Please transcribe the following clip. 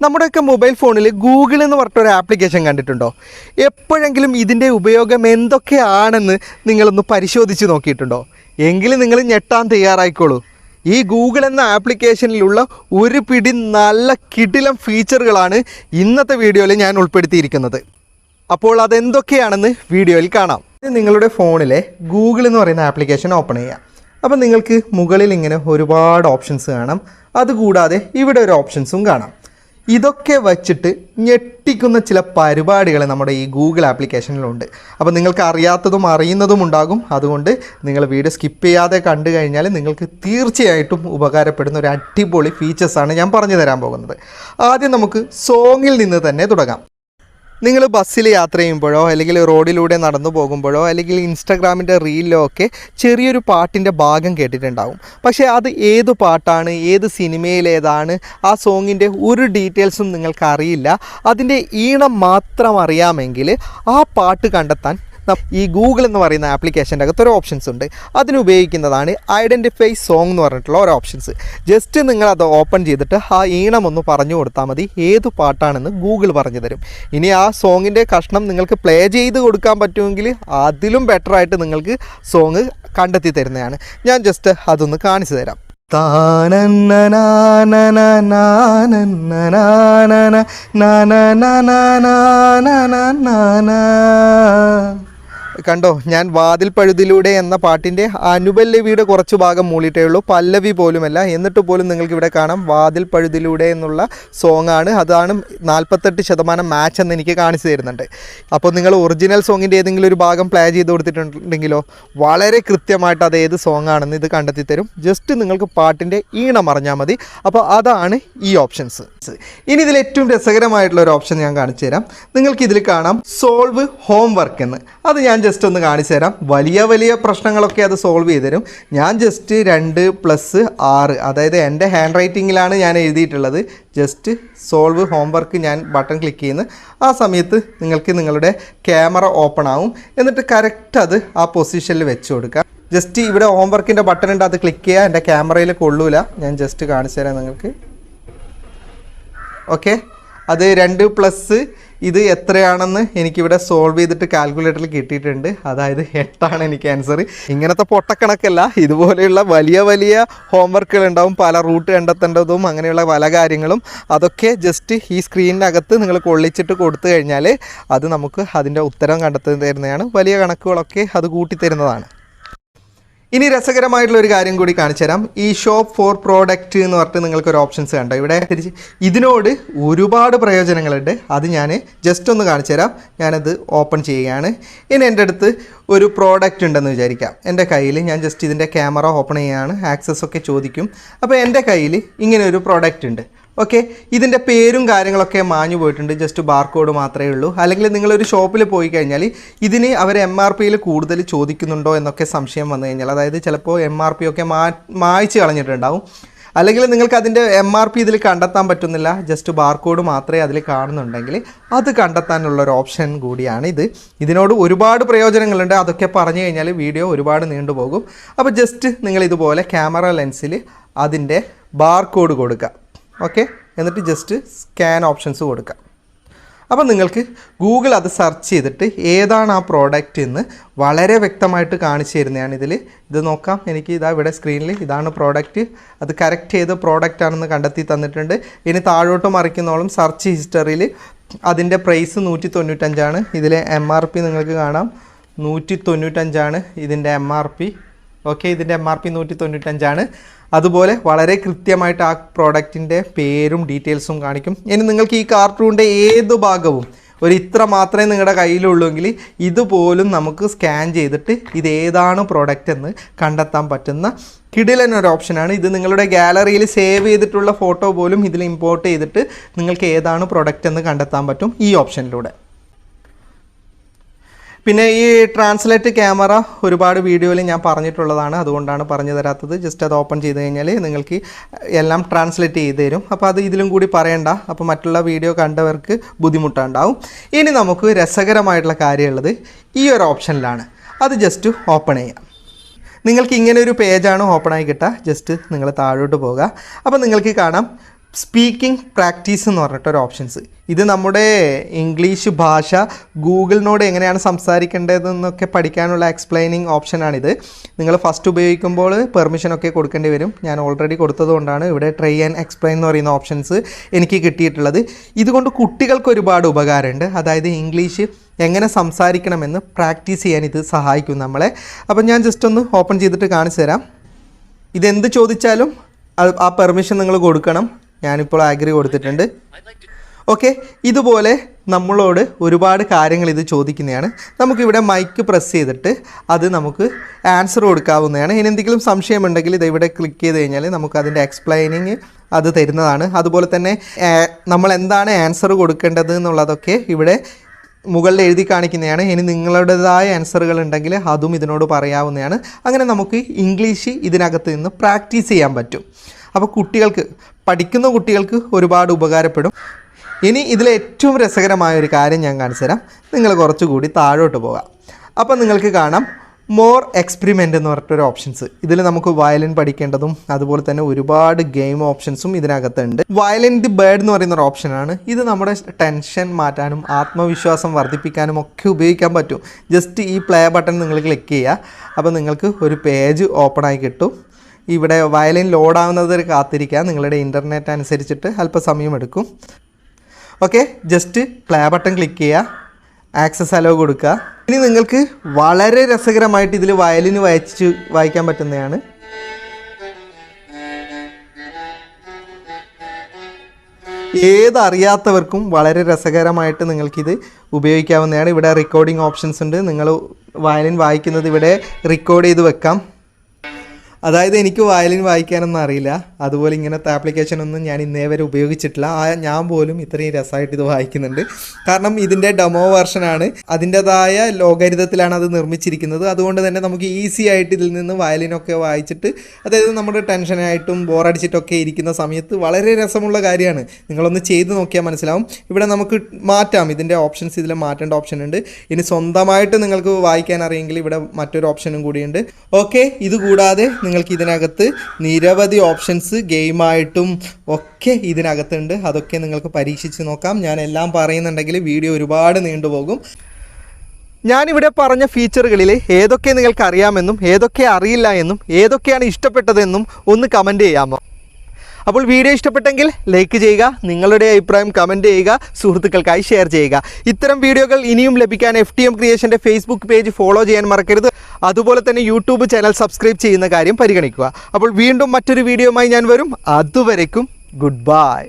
നമ്മുടെയൊക്കെ മൊബൈൽ ഫോണിൽ ഗൂഗിൾ എന്ന് പറഞ്ഞിട്ടൊരു ആപ്ലിക്കേഷൻ കണ്ടിട്ടുണ്ടോ? എപ്പോഴെങ്കിലും ഇതിൻ്റെ ഉപയോഗം എന്തൊക്കെയാണെന്ന് നിങ്ങളൊന്ന് പരിശോധിച്ച് നോക്കിയിട്ടുണ്ടോ? എങ്കിലും നിങ്ങൾ ഞെട്ടാൻ തയ്യാറായിക്കോളൂ. ഈ ഗൂഗിൾ എന്ന ആപ്ലിക്കേഷനിലുള്ള ഒരു പിടി നല്ല കിടിലം ഫീച്ചറുകളാണ് ഇന്നത്തെ വീഡിയോയിൽ ഞാൻ ഉൾപ്പെടുത്തിയിരിക്കുന്നത്. അപ്പോൾ അതെന്തൊക്കെയാണെന്ന് വീഡിയോയിൽ കാണാം. നിങ്ങളുടെ ഫോണിലെ ഗൂഗിൾ എന്ന് പറയുന്ന ആപ്ലിക്കേഷൻ ഓപ്പൺ ചെയ്യാം. അപ്പോൾ നിങ്ങൾക്ക് മുകളിൽ ഇങ്ങനെ ഒരുപാട് ഓപ്ഷൻസ് കാണാം. അതുകൂടാതെ ഇവിടെ ഒരു ഓപ്ഷൻസും കാണാം. ഇതൊക്കെ വച്ചിട്ട് ഞെട്ടിക്കുന്ന ചില പരിപാടികൾ നമ്മുടെ ഈ ഗൂഗിൾ ആപ്ലിക്കേഷനിലുണ്ട്. അപ്പോൾ നിങ്ങൾക്ക് അറിയാത്തതും അറിയുന്നതും ഉണ്ടാകും. അതുകൊണ്ട് നിങ്ങൾ വീഡിയോ സ്കിപ്പ് ചെയ്യാതെ കണ്ടു കഴിഞ്ഞാൽ നിങ്ങൾക്ക് തീർച്ചയായിട്ടും ഉപകാരപ്പെടുന്ന ഒരു അടിപൊളി ഫീച്ചേഴ്സാണ് ഞാൻ പറഞ്ഞു തരാൻ പോകുന്നത്. ആദ്യം നമുക്ക് സോങ്ങിൽ നിന്ന് തന്നെ തുടങ്ങാം. നിങ്ങൾ ബസ്സിൽ യാത്ര ചെയ്യുമ്പോഴോ അല്ലെങ്കിൽ റോഡിലൂടെ നടന്നു പോകുമ്പോഴോ അല്ലെങ്കിൽ ഇൻസ്റ്റാഗ്രാമിൻ്റെ റീലിലോ ഒക്കെ ചെറിയൊരു പാട്ടിൻ്റെ ഭാഗം കേട്ടിട്ടുണ്ടാവും. പക്ഷേ അത് ഏത് പാട്ടാണ്, ഏത് സിനിമയിലേതാണ്, ആ സോങ്ങിൻ്റെ ഒരു ഡീറ്റെയിൽസും നിങ്ങൾക്ക് അറിയില്ല. അതിൻ്റെ ഈണം മാത്രം അറിയാമെങ്കിൽ ആ പാട്ട് കണ്ടെത്താൻ ഈ ഗൂഗിൾ എന്ന് പറയുന്ന ആപ്ലിക്കേഷൻ്റെ അകത്തൊരു ഓപ്ഷൻസ് ഉണ്ട്. അതിനുപയോഗിക്കുന്നതാണ് ഐഡൻറ്റിഫൈ സോങ് എന്ന് പറഞ്ഞിട്ടുള്ള ഒരു ഓപ്ഷൻസ്. ജസ്റ്റ് നിങ്ങളത് ഓപ്പൺ ചെയ്തിട്ട് ആ ഈണം ഒന്ന് പറഞ്ഞു കൊടുത്താൽ മതി, ഏത് പാട്ടാണെന്ന് ഗൂഗിൾ പറഞ്ഞു തരും. ഇനി ആ സോങ്ങിൻ്റെ കഷ്ണം നിങ്ങൾക്ക് പ്ലേ ചെയ്ത് കൊടുക്കാൻ പറ്റുമെങ്കിൽ അതിലും ബെറ്ററായിട്ട് നിങ്ങൾക്ക് സോങ് കണ്ടെത്തി തരുന്നതാണ്. ഞാൻ ജസ്റ്റ് അതൊന്ന് കാണിച്ചു തരാം. കണ്ടോ, ഞാൻ വാതിൽ പഴുതിലൂടെ എന്ന പാട്ടിൻ്റെ അനുപല്ലവിയുടെ കുറച്ച് ഭാഗം മൂളിയിട്ടേ ഉള്ളൂ, പല്ലവി പോലുമല്ല. എന്നിട്ട് പോലും നിങ്ങൾക്ക് ഇവിടെ കാണാം വാതിൽ പഴുതിലൂടെ എന്നുള്ള സോങ്ങാണ്. അതാണ് 48% മാച്ച് എന്ന് എനിക്ക് കാണിച്ചു തരുന്നുണ്ട്. അപ്പോൾ നിങ്ങൾ ഒറിജിനൽ സോങ്ങിൻ്റെ ഏതെങ്കിലും ഒരു ഭാഗം പ്ലേ ചെയ്ത് കൊടുത്തിട്ടുണ്ടെങ്കിലോ വളരെ കൃത്യമായിട്ട് അത് ഏത് സോങ് ആണെന്ന് ഇത് കണ്ടെത്തി തരും. ജസ്റ്റ് നിങ്ങൾക്ക് പാട്ടിൻ്റെ ഈണം അറിഞ്ഞാൽ മതി. അപ്പോൾ അതാണ് ഈ ഓപ്ഷൻസ്. ഇനി ഇതിൽ ഏറ്റവും രസകരമായിട്ടുള്ള ഒരു ഓപ്ഷൻ ഞാൻ കാണിച്ചു തരാം. നിങ്ങൾക്ക് ഇതിൽ കാണാം സോൾവ് ഹോം വർക്ക് എന്ന്. അത് ഞാൻ ജസ്റ്റ് ഒന്ന് കാണിച്ചു തരാം. വലിയ പ്രശ്നങ്ങളൊക്കെ അത് സോൾവ് ചെയ്ത് തരും. ഞാൻ ജസ്റ്റ് 2+6, അതായത് എൻ്റെ ഹാൻഡ് റൈറ്റിങ്ങിലാണ് ഞാൻ എഴുതിയിട്ടുള്ളത്. ജസ്റ്റ് സോൾവ് ഹോംവർക്ക് ഞാൻ ബട്ടൺ ക്ലിക്ക് ചെയ്യുന്നു. ആ സമയത്ത് നിങ്ങൾക്ക് നിങ്ങളുടെ ക്യാമറ ഓപ്പൺ ആവും. എന്നിട്ട് കറക്റ്റ് അത് ആ പൊസിഷനിൽ വെച്ച് കൊടുക്കുക. ജസ്റ്റ് ഇവിടെ ഹോംവർക്കിൻ്റെ ബട്ടൺ ഉണ്ട്, അത് ക്ലിക്ക് ചെയ്യുക. എൻ്റെ ക്യാമറയിൽ കൊള്ളൂല. ഞാൻ ജസ്റ്റ് കാണിച്ചു തരാം നിങ്ങൾക്ക്. ഓക്കെ, അത് 2+ ഇത് എത്രയാണെന്ന് എനിക്കിവിടെ സോൾവ് ചെയ്തിട്ട് കാൽക്കുലേറ്ററിൽ കിട്ടിയിട്ടുണ്ട്. അതായത് 8 എനിക്ക് ആൻസർ. ഇങ്ങനത്തെ പൊട്ടക്കണക്കല്ല, ഇതുപോലെയുള്ള വലിയ ഹോംവർക്കുകൾ ഉണ്ടാവും. പല റൂട്ട് കണ്ടെത്തേണ്ടതും അങ്ങനെയുള്ള പല കാര്യങ്ങളും. അതൊക്കെ ജസ്റ്റ് ഈ സ്ക്രീനിനകത്ത് നിങ്ങൾ കൊള്ളിച്ചിട്ട് കൊടുത്തു കഴിഞ്ഞാൽ അത് നമുക്ക് അതിൻ്റെ ഉത്തരം കണ്ടെത്തി തരുന്നതാണ്. വലിയ കണക്കുകളൊക്കെ അത് കൂട്ടിത്തരുന്നതാണ്. ഇനി രസകരമായിട്ടുള്ള ഒരു കാര്യം കൂടി കാണിച്ചു തരാം. ഈ ഷോപ്പ് ഫോർ പ്രോഡക്റ്റ് എന്ന് പറഞ്ഞിട്ട് നിങ്ങൾക്കൊരു ഓപ്ഷൻസ് കണ്ടോ ഇവിടെ തിരിച്ച്. ഇതിനോട് ഒരുപാട് പ്രയോജനങ്ങളുണ്ട്. അത് ഞാൻ ജസ്റ്റ് ഒന്ന് കാണിച്ചു തരാം. ഞാനത് ഓപ്പൺ ചെയ്യുകയാണ്. ഇനി എൻ്റെ അടുത്ത് ഒരു പ്രോഡക്റ്റ് ഉണ്ടെന്ന് വിചാരിക്കാം. എൻ്റെ കയ്യിൽ ഞാൻ ജസ്റ്റ് ഇതിൻ്റെ ക്യാമറ ഓപ്പൺ ചെയ്യുകയാണ്. ആക്സസ് ഒക്കെ ചോദിക്കും. അപ്പോൾ എൻ്റെ കയ്യിൽ ഇങ്ങനെ ഒരു പ്രോഡക്റ്റ് ഉണ്ട്. ഓക്കെ, ഇതിൻ്റെ പേരും കാര്യങ്ങളൊക്കെ മാഞ്ഞു പോയിട്ടുണ്ട്. ജസ്റ്റ് ബാർകോഡ് മാത്രമേ ഉള്ളൂ. അല്ലെങ്കിൽ നിങ്ങളൊരു ഷോപ്പിൽ പോയി കഴിഞ്ഞാൽ ഇതിന് അവർ MRPയിൽ കൂടുതൽ ചോദിക്കുന്നുണ്ടോ എന്നൊക്കെ സംശയം വന്നു കഴിഞ്ഞാൽ, അതായത് ചിലപ്പോൾ MRP ഒക്കെ മായ്ച്ച് കളഞ്ഞിട്ടുണ്ടാവും. അല്ലെങ്കിൽ നിങ്ങൾക്ക് അതിൻ്റെ MRP ഇതിൽ കണ്ടെത്താൻ പറ്റുന്നില്ല, ജസ്റ്റ് ബാർകോഡ് മാത്രമേ അതിൽ കാണുന്നുണ്ടെങ്കിൽ അത് കണ്ടെത്താനുള്ളൊരു ഓപ്ഷൻ കൂടിയാണ് ഇത്. ഇതിനോട് ഒരുപാട് പ്രയോജനങ്ങളുണ്ട്. അതൊക്കെ പറഞ്ഞു കഴിഞ്ഞാൽ വീഡിയോ ഒരുപാട് നീണ്ടുപോകും. അപ്പോൾ ജസ്റ്റ് നിങ്ങൾ ഇതുപോലെ ക്യാമറ ലെൻസിൽ അതിൻ്റെ ബാർകോഡ് കൊടുക്കുക. ഓക്കെ, എന്നിട്ട് ജസ്റ്റ് സ്കാൻ ഓപ്ഷൻസ് കൊടുക്കാം. അപ്പോൾ നിങ്ങൾക്ക് ഗൂഗിൾ അത് സെർച്ച് ചെയ്തിട്ട് ഏതാണ് ആ പ്രോഡക്റ്റ് എന്ന് വളരെ വ്യക്തമായിട്ട് കാണിച്ചു തരുന്നതാണ് ഇതിൽ. ഇത് നോക്കാം, എനിക്ക് ഇതാ ഇവിടെ സ്ക്രീനിൽ ഇതാണ് പ്രോഡക്റ്റ്. അത് കറക്റ്റ് ചെയ്ത് പ്രോഡക്റ്റ് ആണെന്ന് കണ്ടെത്തി തന്നിട്ടുണ്ട്. ഇനി താഴോട്ട് മറിക്കുന്നോളം സെർച്ച് ഹിസ്റ്ററിയിൽ അതിൻ്റെ പ്രൈസ് 195. ഇതിലെ MRP നിങ്ങൾക്ക് കാണാം 195 ഇതിൻ്റെ MRP. ഓക്കെ, ഇതിൻ്റെ MRP 195. അതുപോലെ വളരെ കൃത്യമായിട്ട് ആ പ്രോഡക്റ്റിൻ്റെ പേരും ഡീറ്റെയിൽസും കാണിക്കും. ഇനി നിങ്ങൾക്ക് ഈ കാർട്ടൂണിൻ്റെ ഏത് ഭാഗവും ഒരു ഇത്ര മാത്രമേ നിങ്ങളുടെ കയ്യിലുള്ളൂവെങ്കിൽ ഇതുപോലും നമുക്ക് സ്കാൻ ചെയ്തിട്ട് ഇതേതാണ് പ്രോഡക്റ്റ് എന്ന് കണ്ടെത്താൻ പറ്റുന്ന കിടിലനൊരു ഓപ്ഷനാണ് ഇത്. നിങ്ങളുടെ ഗാലറിയിൽ സേവ് ചെയ്തിട്ടുള്ള ഫോട്ടോ പോലും ഇതിൽ ഇമ്പോർട്ട് ചെയ്തിട്ട് നിങ്ങൾക്ക് ഏതാണ് പ്രോഡക്റ്റ് എന്ന് കണ്ടെത്താൻ പറ്റും ഈ ഓപ്ഷനിലൂടെ. പിന്നെ ഈ ട്രാൻസ്ലേറ്റ് ക്യാമറ ഒരുപാട് വീഡിയോയിൽ ഞാൻ പറഞ്ഞിട്ടുള്ളതാണ്, അതുകൊണ്ടാണ് പറഞ്ഞു തരാത്തത്. ജസ്റ്റ് അത് ഓപ്പൺ ചെയ്ത് കഴിഞ്ഞാൽ നിങ്ങൾക്ക് എല്ലാം ട്രാൻസ്ലേറ്റ് ചെയ്ത് തരും. അപ്പോൾ അത് ഇതിലും കൂടി പറയണ്ട, അപ്പോൾ മറ്റുള്ള വീഡിയോ കണ്ടവർക്ക് ബുദ്ധിമുട്ടുണ്ടാവും. ഇനി നമുക്ക് രസകരമായിട്ടുള്ള കാര്യമുള്ളത് ഈ ഒരു ഓപ്ഷനിലാണ്. അത് ജസ്റ്റ് ഓപ്പൺ ചെയ്യാം. നിങ്ങൾക്ക് ഇങ്ങനെ ഒരു പേജാണ് ഓപ്പണായി കിട്ടുക. ജസ്റ്റ് നിങ്ങൾ താഴോട്ട് പോകുക. അപ്പോൾ നിങ്ങൾക്ക് കാണാം സ്പീക്കിംഗ് പ്രാക്ടീസ് എന്ന് പറഞ്ഞിട്ടൊരു ഓപ്ഷൻസ്. ഇത് നമ്മുടെ ഇംഗ്ലീഷ് ഭാഷ ഗൂഗിളിനോട് എങ്ങനെയാണ് സംസാരിക്കേണ്ടതെന്നൊക്കെ പഠിക്കാനുള്ള എക്സ്പ്ലെയിനിങ് ഓപ്ഷനാണിത്. നിങ്ങൾ ഫസ്റ്റ് ഉപയോഗിക്കുമ്പോൾ പെർമിഷനൊക്കെ കൊടുക്കേണ്ടി വരും. ഞാൻ ഓൾറെഡി കൊടുത്തതുകൊണ്ടാണ് ഇവിടെ ട്രൈ ആൻഡ് എക്സ്പ്ലെയിൻ എന്ന് പറയുന്ന ഓപ്ഷൻസ് എനിക്ക് കിട്ടിയിട്ടുള്ളത്. ഇതുകൊണ്ട് കുട്ടികൾക്ക് ഒരുപാട് ഉപകാരമുണ്ട്. അതായത് ഇംഗ്ലീഷ് എങ്ങനെ സംസാരിക്കണമെന്ന് പ്രാക്ടീസ് ചെയ്യാൻ ഇത് സഹായിക്കും നമ്മളെ. അപ്പം ഞാൻ ജസ്റ്റ് ഒന്ന് ഓപ്പൺ ചെയ്തിട്ട് കാണിച്ചു തരാം. ഇതെന്ത് ചോദിച്ചാലും ആ പെർമിഷൻ നിങ്ങൾ കൊടുക്കണം. ഞാനിപ്പോൾ ആഗ്രി കൊടുത്തിട്ടുണ്ട്. ഓക്കെ, ഇതുപോലെ നമ്മളോട് ഒരുപാട് കാര്യങ്ങൾ ഇത് ചോദിക്കുന്നതാണ്. നമുക്കിവിടെ മൈക്ക് പ്രസ് ചെയ്തിട്ട് അത് നമുക്ക് ആൻസർ കൊടുക്കാവുന്നതാണ്. ഇനി എന്തെങ്കിലും സംശയമുണ്ടെങ്കിൽ ഇത് ഇവിടെ ക്ലിക്ക് ചെയ്ത് കഴിഞ്ഞാൽ നമുക്കതിൻ്റെ എക്സ്പ്ലെയിനിങ് അത് തരുന്നതാണ്. അതുപോലെ തന്നെ നമ്മൾ എന്താണ് ആൻസർ കൊടുക്കേണ്ടത് എന്നുള്ളതൊക്കെ ഇവിടെ മുകളിൽ എഴുതി കാണിക്കുന്നതാണ്. ഇനി നിങ്ങളുടേതായ ആൻസറുകൾ ഉണ്ടെങ്കിൽ അതും ഇതിനോട് പറയാവുന്നതാണ്. അങ്ങനെ നമുക്ക് ഇംഗ്ലീഷ് ഇതിനകത്ത് നിന്ന് പ്രാക്ടീസ് ചെയ്യാൻ പറ്റും. അപ്പോൾ പഠിക്കുന്ന കുട്ടികൾക്ക് ഒരുപാട് ഉപകാരപ്പെടും. ഇനി ഇതിലെ ഏറ്റവും രസകരമായ ഒരു കാര്യം ഞാൻ കാണിച്ചു തരാം. നിങ്ങൾ കുറച്ചുകൂടി താഴോട്ട് പോകാം. അപ്പോൾ നിങ്ങൾക്ക് കാണാം മോർ എക്സ്പെരിമെൻ്റ് എന്ന് പറഞ്ഞിട്ടൊരു ഓപ്ഷൻസ്. ഇതിൽ നമുക്ക് വയലിൻ പഠിക്കേണ്ടതും അതുപോലെ തന്നെ ഒരുപാട് ഗെയിം ഓപ്ഷൻസും ഇതിനകത്തുണ്ട്. വയലിൻ ദി ബേർഡ് എന്ന് പറയുന്നൊരു ഓപ്ഷനാണ്. ഇത് നമ്മുടെ ടെൻഷൻ മാറ്റാനും ആത്മവിശ്വാസം വർദ്ധിപ്പിക്കാനും ഒക്കെ ഉപയോഗിക്കാൻ പറ്റും. ജസ്റ്റ് ഈ പ്ലേ ബട്ടൺ നിങ്ങൾ ക്ലിക്ക് ചെയ്യുക. അപ്പോൾ നിങ്ങൾക്ക് ഒരു പേജ് ഓപ്പണായി കിട്ടും. ഇവിടെ വയലിൻ ലോഡാവുന്നത് കാത്തിരിക്കുക. നിങ്ങളുടെ ഇൻ്റർനെറ്റ് അനുസരിച്ചിട്ട് അല്പസമയം എടുക്കും. Okay, just play button click ചെയ്യുക, ആക്സസ് അലോ കൊടുക്കുക. ഇനി നിങ്ങൾക്ക് വളരെ രസകരമായിട്ട് ഇതിൽ വയലിന് വായിക്കാൻ പറ്റുന്നതാണ്. ഏതറിയാത്തവർക്കും വളരെ രസകരമായിട്ട് നിങ്ങൾക്കിത് ഉപയോഗിക്കാവുന്നതാണ്. ഇവിടെ റെക്കോർഡിംഗ് ഓപ്ഷൻസ് ഉണ്ട്. നിങ്ങൾ വയലിൻ വായിക്കുന്നത് ഇവിടെ റെക്കോർഡ് ചെയ്ത് വെക്കാം. അതായത് എനിക്ക് വയലിൻ വായിക്കാനൊന്നും അറിയില്ല. അതുപോലെ ഇങ്ങനത്തെ ആപ്ലിക്കേഷനൊന്നും ഞാൻ ഇന്നേ വരെ ഉപയോഗിച്ചിട്ടില്ല. ഞാൻ പോലും ഇത്രയും രസമായിട്ട് ഇത് വായിക്കുന്നുണ്ട്. കാരണം ഇതിൻ്റെ ഡെമോ വെർഷനാണ്. അതിൻ്റെതായ ലോഗരിതത്തിലാണ് അത് നിർമ്മിച്ചിരിക്കുന്നത്. അതുകൊണ്ട് തന്നെ നമുക്ക് ഈസി ആയിട്ട് ഇതിൽ നിന്ന് വയലിനൊക്കെ വായിച്ചിട്ട്, അതായത് നമ്മുടെ ടെൻഷനായിട്ടും ബോറടിച്ചിട്ടൊക്കെ ഇരിക്കുന്ന സമയത്ത് വളരെ രസമുള്ള കാര്യമാണ്. നിങ്ങളൊന്ന് ചെയ്ത് നോക്കിയാൽ മനസ്സിലാവും. ഇവിടെ നമുക്ക് മാറ്റാം. ഇതിൻ്റെ ഓപ്ഷൻസ് ഇതിൽ മാറ്റേണ്ട ഓപ്ഷൻ ഉണ്ട്. ഇനി സ്വന്തമായിട്ട് നിങ്ങൾക്ക് വായിക്കാൻ അറിയെങ്കിൽ ഇവിടെ മറ്റൊരു ഓപ്ഷനും കൂടിയുണ്ട്. ഓക്കെ, ഇതുകൂടാതെ നിങ്ങൾക്ക് ഇതിനകത്ത് നിരവധി ഓപ്ഷൻസ് ഗെയിമായിട്ടും ഒക്കെ ഇതിനകത്തുണ്ട്. അതൊക്കെ നിങ്ങൾക്ക് പരീക്ഷിച്ച് നോക്കാം. ഞാൻ എല്ലാം പറയുന്നുണ്ടെങ്കിൽ വീഡിയോ ഒരുപാട് നീണ്ടുപോകും. ഞാനിവിടെ പറഞ്ഞ ഫീച്ചറുകളിൽ ഏതൊക്കെ നിങ്ങൾക്ക് അറിയാമെന്നും ഏതൊക്കെ അറിയില്ല എന്നും ഏതൊക്കെയാണ് ഇഷ്ടപ്പെട്ടതെന്നും ഒന്ന് കമൻറ്റ് ചെയ്യാമോ? അപ്പോൾ വീഡിയോ ഇഷ്ടപ്പെട്ടെങ്കിൽ ലൈക്ക് ചെയ്യുക, നിങ്ങളുടെ അഭിപ്രായം കമൻറ്റ് ചെയ്യുക, സുഹൃത്തുക്കൾക്കായി ഷെയർ ചെയ്യുക. ഇത്തരം വീഡിയോകൾ ഇനിയും ലഭിക്കാൻ FTM ക്രിയേഷൻ്റെ ഫേസ്ബുക്ക് പേജ് ഫോളോ ചെയ്യാൻ മറക്കരുത്. അതുപോലെ തന്നെ യൂട്യൂബ് ചാനൽ സബ്സ്ക്രൈബ് ചെയ്യുന്ന കാര്യം പരിഗണിക്കുക. അപ്പോൾ വീണ്ടും മറ്റൊരു വീഡിയോയുമായി ഞാൻ വരും. അതുവരേക്കും ഗുഡ് ബൈ.